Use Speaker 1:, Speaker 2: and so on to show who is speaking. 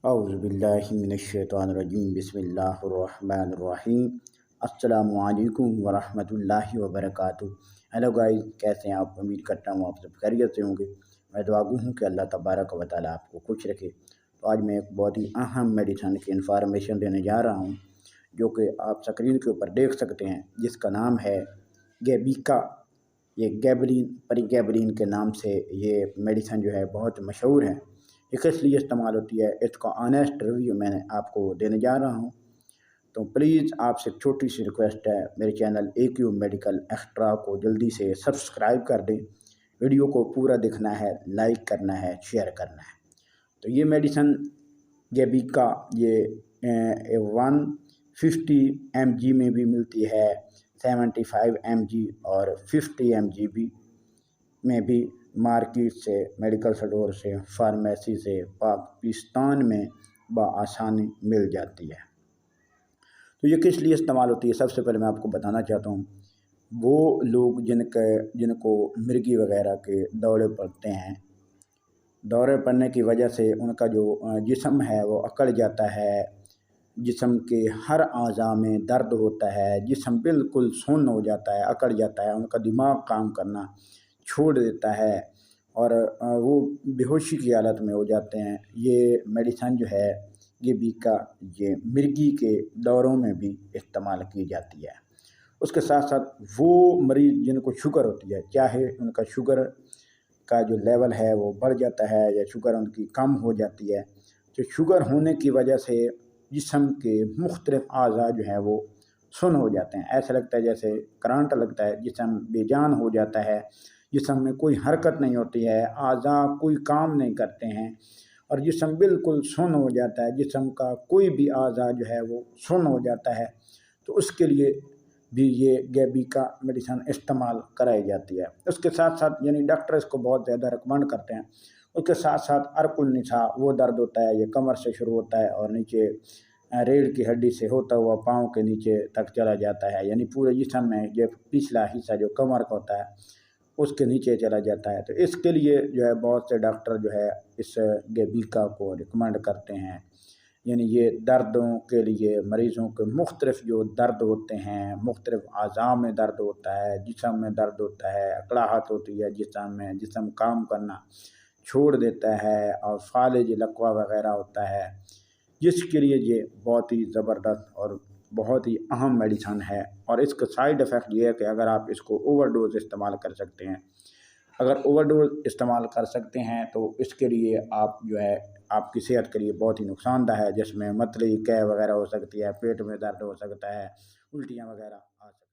Speaker 1: اعوذ باللہ من الشیطان الرجیم بسم اللہ الرحمن الرحیم السلام علیکم ورحمۃ اللہ وبرکاتہ۔ ہیلو گائز، کیسے ہیں آپ؟ امید کرتا ہوں آپ سب خیریت سے ہوں گے۔ میں دعا گو ہوں کہ اللہ تبارک و تعالیٰ آپ کو خوش رکھے۔ تو آج میں ایک بہت ہی اہم میڈیسن کی انفارمیشن دینے جا رہا ہوں، جو کہ آپ اسکرین کے اوپر دیکھ سکتے ہیں، جس کا نام ہے گیبیکا۔ یہ گیبرین پری گیبرین کے نام سے یہ میڈیسن جو ہے بہت مشہور ہے۔ یہ کس لیے استعمال ہوتی ہے، اس کا آنیسٹ ریویو میں آپ کو دینے جا رہا ہوں۔ تو پلیز آپ سے ایک چھوٹی سی ریکویسٹ ہے، میرے چینل AQ میڈیکل ایکسٹرا کو جلدی سے سبسکرائب کر دیں۔ ویڈیو کو پورا دیکھنا ہے، لائک کرنا ہے، شیئر کرنا ہے۔ تو یہ میڈیسن گیبیکا یہ 150 mg میں بھی ملتی ہے، 75 mg اور 50 mg بھی میں بھی مارکیٹ سے، میڈیکل اسٹور سے، فارمیسی سے پاکستان میں بآسانی مل جاتی ہے۔ تو یہ کس لیے استعمال ہوتی ہے، سب سے پہلے میں آپ کو بتانا چاہتا ہوں۔ وہ لوگ جن کو مرگی وغیرہ کے دورے پڑتے ہیں، دورے پڑنے کی وجہ سے ان کا جو جسم ہے وہ اکڑ جاتا ہے، جسم کے ہر اعضاء میں درد ہوتا ہے، جسم بالکل سن ہو جاتا ہے، اکڑ جاتا ہے، ان کا دماغ کام کرنا چھوڑ دیتا ہے اور وہ بے ہوشی کی حالت میں ہو جاتے ہیں۔ یہ میڈیسن جو ہے گیبیکا، یہ مرگی کے دوروں میں بھی استعمال کی جاتی ہے۔ اس کے ساتھ ساتھ وہ مریض جن کو شوگر ہوتی ہے، چاہے ان کا شوگر کا جو لیول ہے وہ بڑھ جاتا ہے یا شوگر ان کی کم ہو جاتی ہے، تو شوگر ہونے کی وجہ سے جسم کے مختلف اعضاء جو ہیں وہ سن ہو جاتے ہیں۔ ایسا لگتا ہے جیسے کرنٹ لگتا ہے، جسم بے جان ہو جاتا ہے، جسم میں کوئی حرکت نہیں ہوتی ہے، اعضاء کوئی کام نہیں کرتے ہیں اور جسم بالکل سن ہو جاتا ہے، جسم کا کوئی بھی اعضاء جو ہے وہ سن ہو جاتا ہے۔ تو اس کے لیے بھی یہ گیبیکا میڈیسن استعمال کرائی جاتی ہے۔ اس کے ساتھ ساتھ یعنی ڈاکٹر اس کو بہت زیادہ ریکمنڈ کرتے ہیں۔ اس کے ساتھ ساتھ عرق النساء، وہ درد ہوتا ہے، یہ کمر سے شروع ہوتا ہے اور نیچے ریڑھ کی ہڈی سے ہوتا ہوا پاؤں کے نیچے تک چلا جاتا ہے، یعنی پورے جسم میں یہ پچھلا حصہ جو کمر کا ہوتا ہے اس کے نیچے چلا جاتا ہے۔ تو اس کے لیے جو ہے بہت سے ڈاکٹر جو ہے اس گیبیکا کو ریکمنڈ کرتے ہیں، یعنی یہ دردوں کے لیے مریضوں کے مختلف جو درد ہوتے ہیں، مختلف اعضاء میں درد ہوتا ہے، جسم میں درد ہوتا ہے، اکڑاہٹ ہوتی ہے جسم میں، جسم کام کرنا چھوڑ دیتا ہے اور فالج لقوہ وغیرہ ہوتا ہے، جس کے لیے یہ بہت ہی زبردست اور بہت ہی اہم میڈیسن ہے۔ اور اس کا سائیڈ ایفیکٹ یہ ہے کہ اگر آپ اس کو اوور ڈوز استعمال کر سکتے ہیں، اگر اوور ڈوز استعمال کر سکتے ہیں تو اس کے لیے آپ جو ہے آپ کی صحت کے لیے بہت ہی نقصان دہ ہے، جس میں متلی قے وغیرہ ہو سکتی ہے، پیٹ میں درد ہو سکتا ہے، الٹیاں وغیرہ آ سکتی ہیں۔